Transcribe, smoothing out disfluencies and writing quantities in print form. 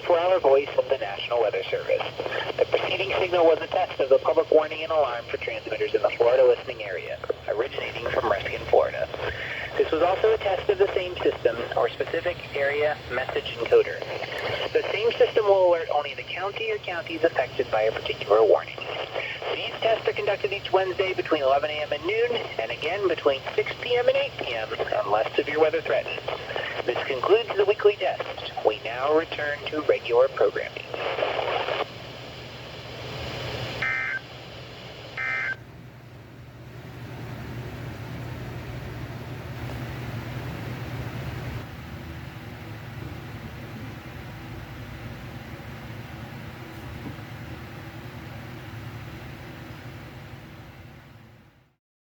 24-hour voice of the National Weather Service. The preceding signal was a test of the public warning and alarm for transmitters in the Florida listening area, originating from Ruskin, Florida. This was also a test of the same system, or specific area message encoder. The same system will alert only the county or counties affected by a particular warning. These tests are conducted each Wednesday between 11 a.m. and noon, and again between 6 p.m. and 8 p.m. unless severe weather threatens. This concludes the weekly test. We now return to regular programming.